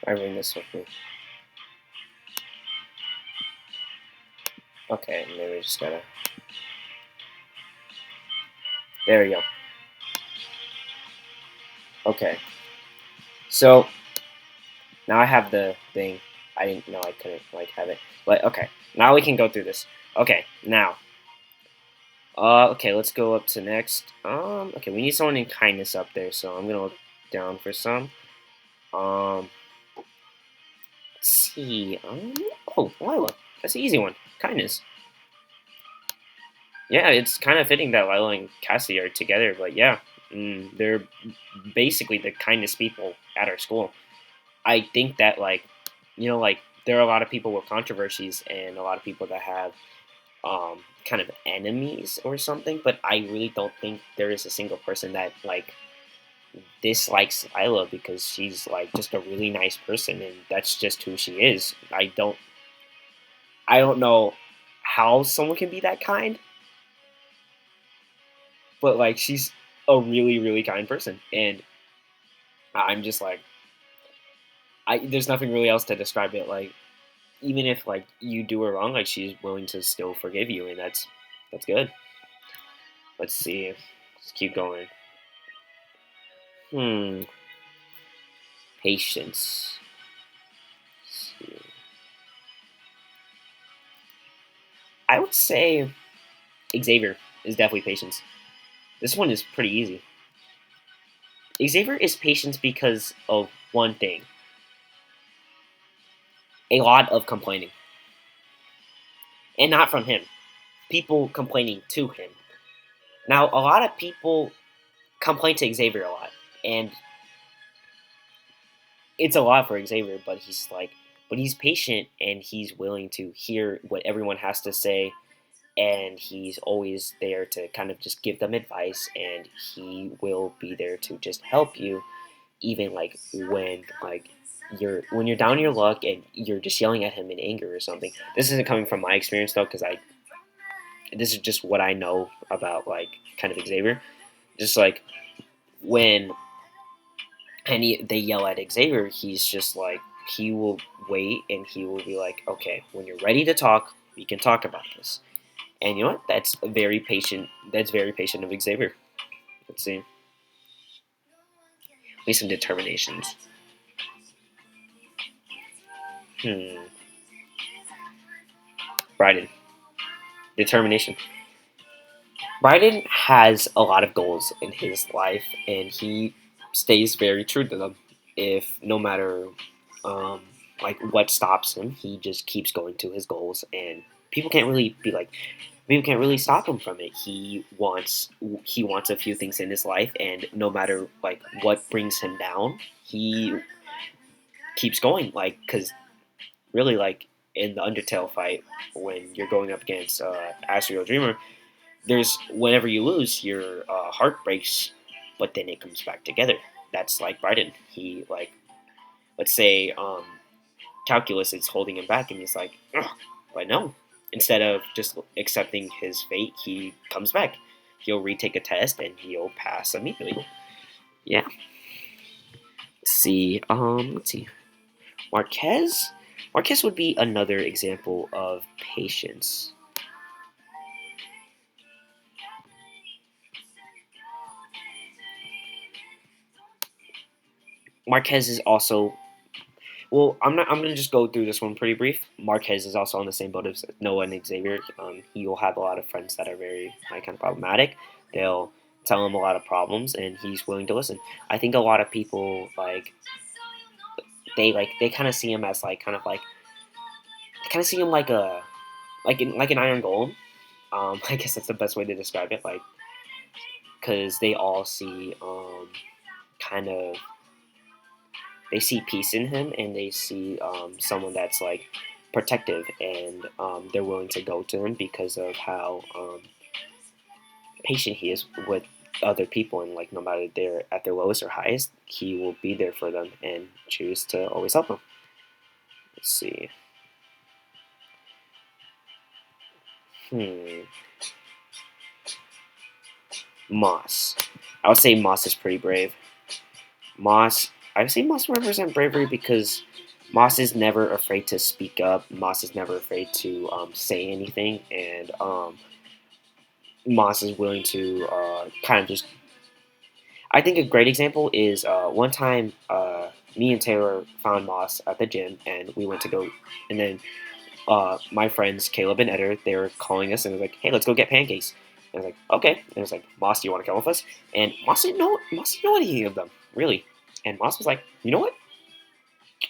I bring this with me. Okay, maybe we just gotta. There we go. Okay, so now I have the thing. I didn't know I couldn't like have it, but okay. Now we can go through this. Okay, now. Okay, let's go up to next. Okay, we need someone in kindness up there, so I'm gonna look down for some. Um, let's see. Oh, Lila. That's an easy one. Kindness. Yeah, it's kind of fitting that Lila and Cassie are together, but yeah, they're basically the kindest people at our school. I think that like there are a lot of people with controversies and a lot of people that have kind of enemies or something, but I really don't think there is a single person that like dislikes Lila because she's like just a really nice person and that's just who she is. I don't know how someone can be that kind, but like she's a really really kind person and I'm just like I there's nothing really else to describe it like even if like you do her wrong like she's willing to still forgive you and that's good. Let's see. Let's keep going. Hmm. Patience. Let's see. I would say Xavier is definitely patience. This one is pretty easy. Xavier is patience because of one thing: a lot of complaining, and not from him. People complaining to him. Now, a lot of people complain to Xavier a lot, and it's a lot for Xavier. But he's patient and he's willing to hear what everyone has to say, and he's always there to kind of just give them advice, and he will be there to just help you, even like when you're down on your luck and you're just yelling at him in anger or something. This isn't coming from my experience though, because I this is just what I know about like kind of Xavier. Just like when they yell at Xavier, he's just like he will wait and he will be like, okay, when you're ready to talk, we can talk about this. And you know what? That's very patient. That's very patient of Xavier. Let's see. Maybe some determinations. Hmm. Bryden. Determination. Bryden has a lot of goals in his life, and he stays very true to them. If no matter um, like what stops him, he just keeps going to his goals, and people can't really be like people can't really stop him from it. He wants a few things in his life, and no matter like what brings him down, he keeps going. Like because really like in the Undertale fight when you're going up against Astro Dreamer there's whenever you lose, your heart breaks, but then it comes back together. That's like Bryden. He like let's say calculus is holding him back, and he's like, ugh, but no. Instead of just accepting his fate, he comes back. He'll retake a test and he'll pass immediately. Yeah. Let's see. Marquez. Marquez would be another example of patience. Marquez is also well, I'm not. I'm gonna just go through this one pretty brief. Marquez is also on the same boat as Noah and Xavier. He will have a lot of friends that are very kind of problematic. They'll tell him a lot of problems, and he's willing to listen. I think a lot of people they kind of see him as like kind of like they kind of see him like a like an iron golem. I guess that's the best way to describe it. Like because they all see kind of they see peace in him and they see someone that's like protective and they're willing to go to him because of how patient he is with other people and like no matter they're at their lowest or highest he will be there for them and choose to always help them. Let's see. hmm Moss. I would say Moss is pretty brave. Moss I say Moss represent bravery because Moss is never afraid to speak up. Moss is never afraid to say anything, and Moss is willing to kind of just. I think a great example is one time me and Taylor found Moss at the gym, and we went to go, and then my friends Caleb and Eder, they were calling us and they was like, "Hey, let's go get pancakes." And I was like, "Okay." And it was like, "Moss, do you want to come with us?" And Moss didn't know anything of them really. And Moss was like, "You know what?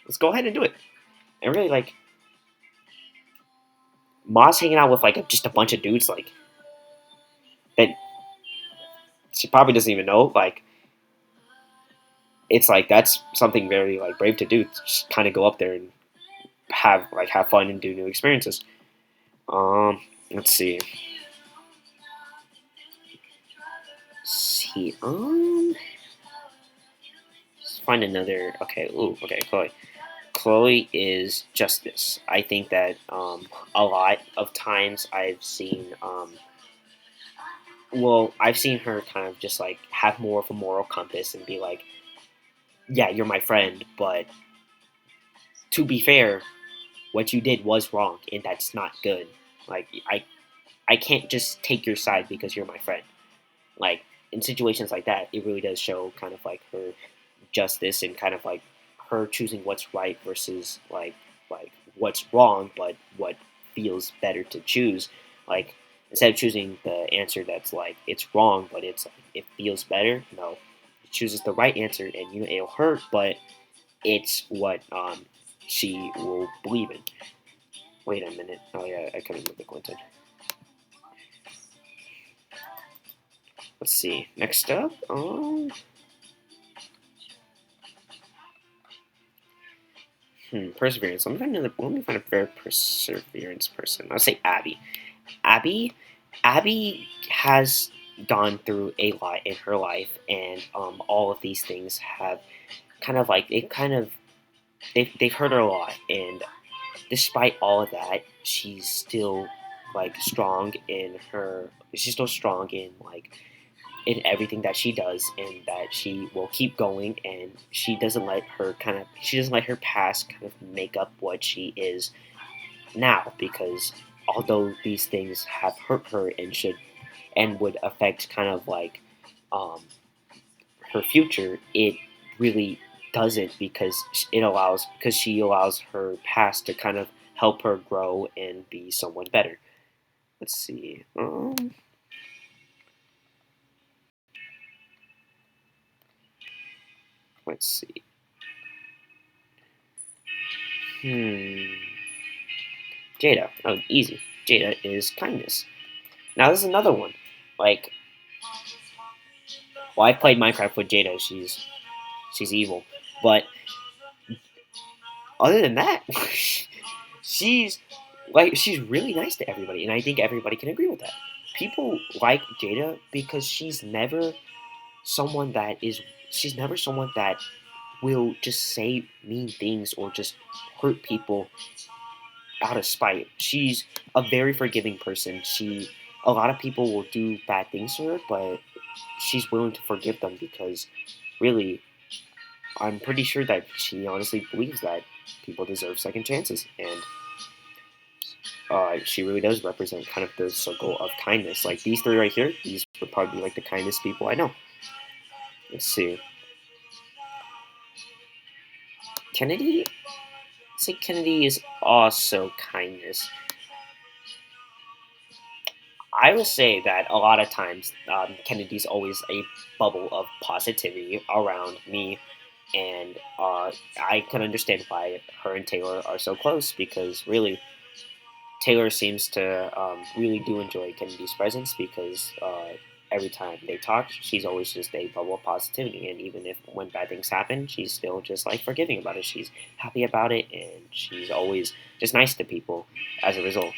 Let's go ahead and do it." And really, like Moss hanging out with like just a bunch of dudes like that she probably doesn't even know. Like it's like that's something very like brave to do. Just kind of go up there and have fun and do new experiences. Let's see. See, let's find another. Okay, ooh, okay, Chloe. Chloe is justice. I think that a lot of times I've seen, I've seen her kind of just like have more of a moral compass and be like, yeah, you're my friend, but to be fair, what you did was wrong, and that's not good. Like, I can't just take your side because you're my friend. Like, in situations like that, it really does show kind of like her justice and kind of like her choosing what's right versus like what's wrong, but what feels better to choose. Like instead of choosing the answer that's like it's wrong, but it feels better. No, it chooses the right answer, and it'll hurt, but it's what she will believe in. Wait a minute. Oh yeah, I couldn't move the Clinton. Let's see. Next up, perseverance. Let me find a very perseverance person. I'll say Abby. Abby, Abby has gone through a lot in her life, and all of these things have kind of like it kind of they've hurt her a lot, and despite all of that, she's still like strong in her. She's still strong in everything that she does, and that she will keep going, and she doesn't let her past kind of make up what she is now, because although these things have hurt her and should and would affect kind of like um, her future, it really doesn't, because she allows her past to kind of help her grow and be someone better. Let's see. Let's see. Hmm. Jada. Oh, easy. Jada is kindness. Now this is another one. Like, well, I played Minecraft with Jada. She's evil, but other than that, she's she's really nice to everybody, and I think everybody can agree with that. People like Jada because someone that is she's never someone that will just say mean things or just hurt people out of spite. She's a very forgiving person. A lot of people will do bad things to her, but she's willing to forgive them because really, I'm pretty sure that she honestly believes that people deserve second chances, and she really does represent kind of the circle of kindness. Like these three right here, these would probably be like the kindest people I know. Let's see, Kennedy. I'd say Kennedy is also kindness. I will say that a lot of times Kennedy's always a bubble of positivity around me, and I can understand why her and Taylor are so close, because really Taylor seems to really do enjoy Kennedy's presence, because every time they talk, she's always just a bubble of positivity, and even if when bad things happen, she's still just like forgiving about it. She's happy about it, and she's always just nice to people as a result.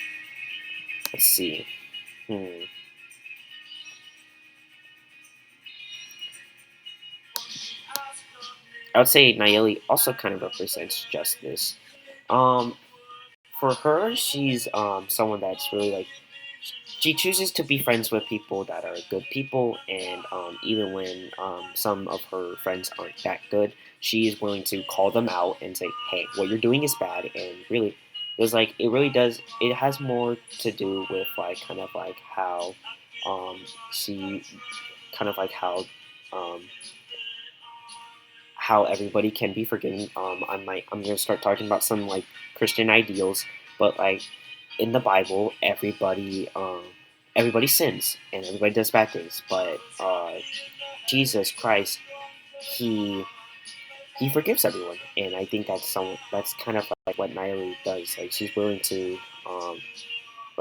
Let's see. Hmm. I would say Nayeli also kind of represents justice. Um, for her, she's someone that's really like she chooses to be friends with people that are good people, and even when some of her friends aren't that good, she is willing to call them out and say, "Hey, what you're doing is bad." And really, it's like it really does. It has more to do with like kind of like how um, she kind of like um, how everybody can be forgiven. I'm gonna start talking about some like Christian ideals, but like in the Bible, everybody sins and everybody does bad things, but Jesus Christ, he he forgives everyone, and I think that's kind of like what Naomi does. Like um,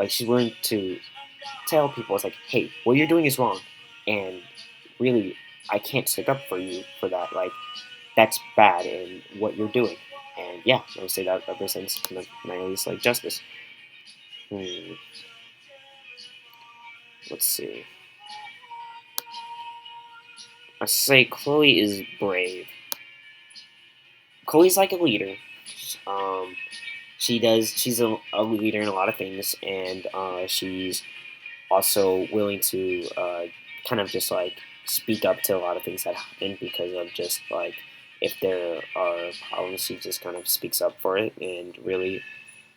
she's willing to tell people it's like, hey, what you're doing is wrong, and really, I can't stick up for you for that. Like that's bad in what you're doing. And yeah, I would say that represents kind of Naomi's like justice. Hmm, let's see. I say Chloe is brave. Chloe's like a leader. Um, she's a leader in a lot of things, and she's also willing to kind of just like speak up to a lot of things that happen because of just like if there are problems, she just kind of speaks up for it. And really,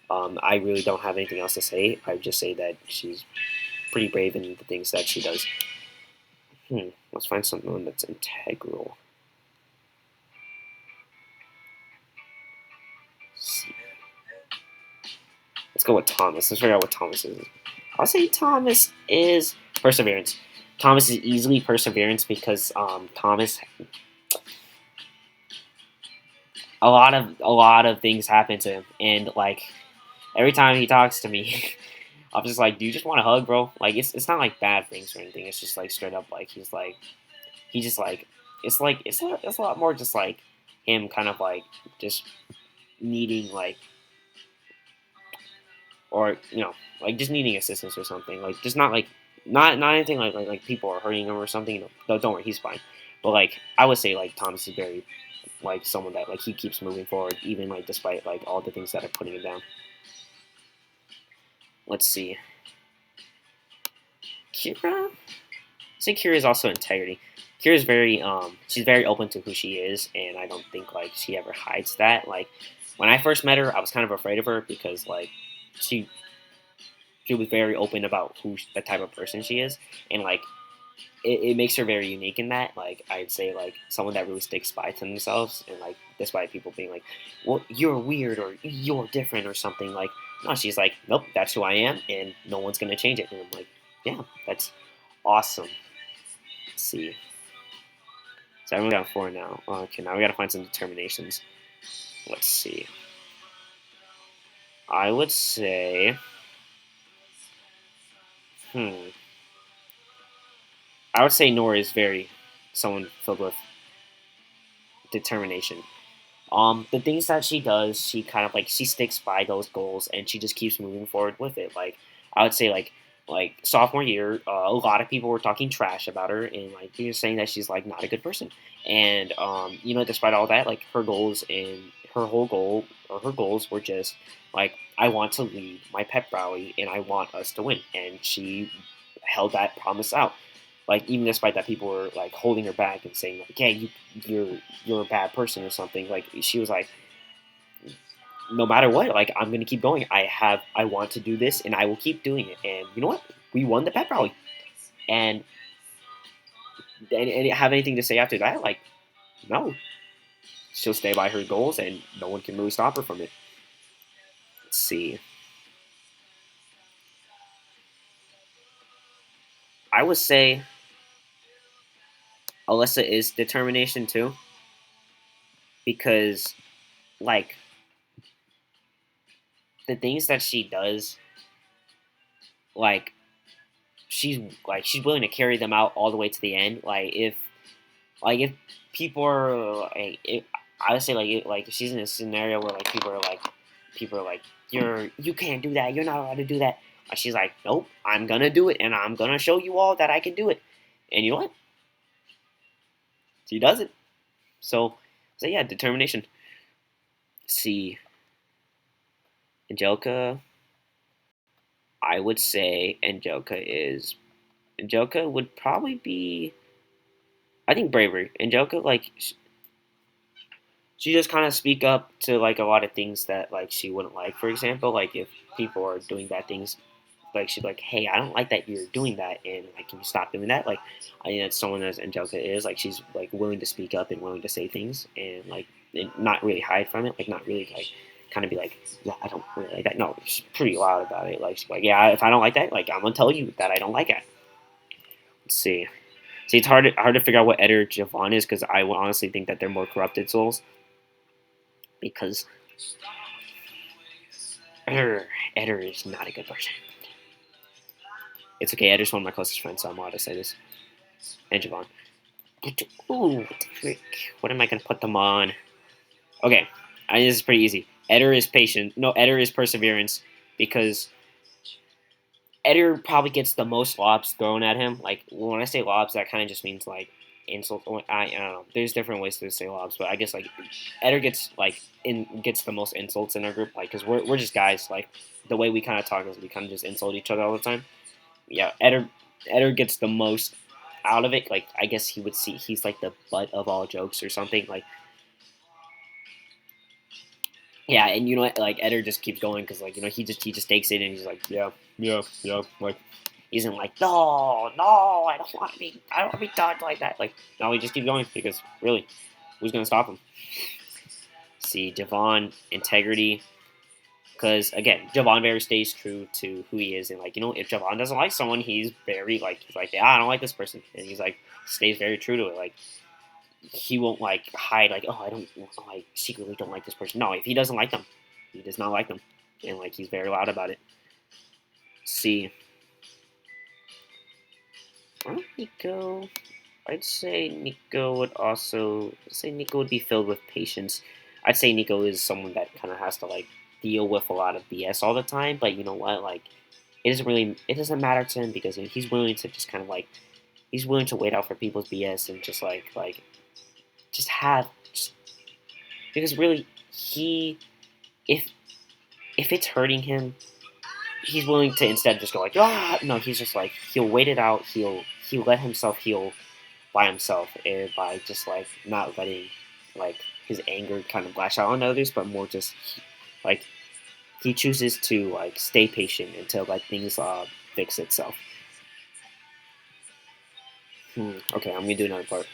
I really don't have anything else to say. I would just say that she's pretty brave in the things that she does. Let's find something that's integral. Let's go with Thomas. Let's figure out what Thomas is. I'll say Thomas is perseverance. Thomas is easily perseverance because Thomas, a lot of things happen to him, and like every time he talks to me, I'm just like, do you just want a hug, bro? Like it's not like bad things or anything. It's just like straight up like he just like it's a lot more just like him kind of like just needing like or like just needing assistance or something like just not like not anything like people are hurting him or something. No, don't worry, he's fine. But like I would say like Thomas is very like someone that like he keeps moving forward even like despite like all the things that are putting him down. Let's see, Kira. I think Kira is also integrity. Kira is very she's very open to who she is, and I don't think like she ever hides that. Like when I first met her, I was kind of afraid of her because like she she was very open about the type of person she is, and like it makes her very unique in that. Like I'd say like someone that really sticks by to themselves, and like despite people being like, "Well, you're weird" or "You're different" or something. Like no, she's like, "Nope, that's who I am, and no one's gonna change it." And I'm like, "Yeah, that's awesome." Let's see. So I've only got four now. Okay, now we gotta find some determinations. Let's see. I would say, hmm. I would say Nora is very someone filled with determination. The things that she does, she kind of like she sticks by those goals and she just keeps moving forward with it. Like I would say, like sophomore year, a lot of people were talking trash about her and like you're saying that she's like not a good person. And despite all that, like her goals and her whole goal or her goals were just like I want to lead my pep rally and I want us to win. And she held that promise out. Like even despite that people were like holding her back and saying like, "Yeah, you're a bad person" or something. Like she was like, "No matter what, like I'm gonna keep going. I want to do this, and I will keep doing it." And you know what? We won the pep rally, and and have anything to say after that? Like no, she'll stay by her goals, and no one can really stop her from it. Let's see. I would say Alyssa is determination too, because like the things that she does, like she's willing to carry them out all the way to the end. Like if people are I would say like if she's in a scenario where like people are like you can't do that, you're not allowed to do that. She's like, nope, I'm gonna do it, and I'm gonna show you all that I can do it. And you know what? She does it. So yeah, determination. See, Angelica. I would say Angelica would probably be. I think bravery. Angelica, like she just kind of speak up to like a lot of things that like she wouldn't like. For example, like if people are doing bad things, like she's like, "Hey, I don't like that you're doing that, and like, can you stop doing that?" Like, I think that's someone as Angelica is. Like, she's like willing to speak up and willing to say things, and like, and not really hide from it. Like, not really like kind of be like, "Yeah, I don't really like that." No, she's pretty loud about it. Like, she's like, "Yeah, if I don't like that, like, I'm gonna tell you that I don't like it." Let's see. See, it's hard to figure out what Ed or Javon is because I would honestly think that they're more corrupted souls because Eder is not a good person. It's okay. Eder's one of my closest friends, so I'm allowed to say this. And Javon. Ooh, what the frick? What am I gonna put them on? Okay, this is pretty easy. Eder is patient. No, Eder is perseverance because Eder probably gets the most lobs thrown at him. Like when I say lobs, that kind of just means like insults. I don't know. There's different ways to say lobs, but I guess like Eder gets like gets the most insults in our group. Like because we're just guys. Like the way we kind of talk is we kind of just insult each other all the time. Yeah, Eder gets the most out of it. Like I guess he would see he's like the butt of all jokes or something. Like yeah, and you know what? Like Eder just keeps going because like he just takes it and he's like yeah like he isn't like no I don't want to be talked like that like no he just keeps going because really who's gonna stop him? See Javon integrity because again Javon very stays true to who he is and like if Javon doesn't like someone he's like yeah I don't like this person and he's like stays very true to it like he won't like hide like oh I secretly don't like this person. No, if he doesn't like them, he does not like them, and like he's very loud about it. See, Nico, I'd say Nico would be filled with patience. I'd say Nico is someone that kind of has to like deal with a lot of BS all the time, but you know what, like it doesn't matter to him because he's willing to just kind of like he's willing to wait out for people's BS and just like just have just, because really he if if it's hurting him, he's willing to instead just go like no, he's just like he'll wait it out. He'll let himself heal by himself and by just like not letting like his anger kind of lash out on others, but more just like he chooses to like stay patient until like things fix itself. Okay, I'm gonna do another part.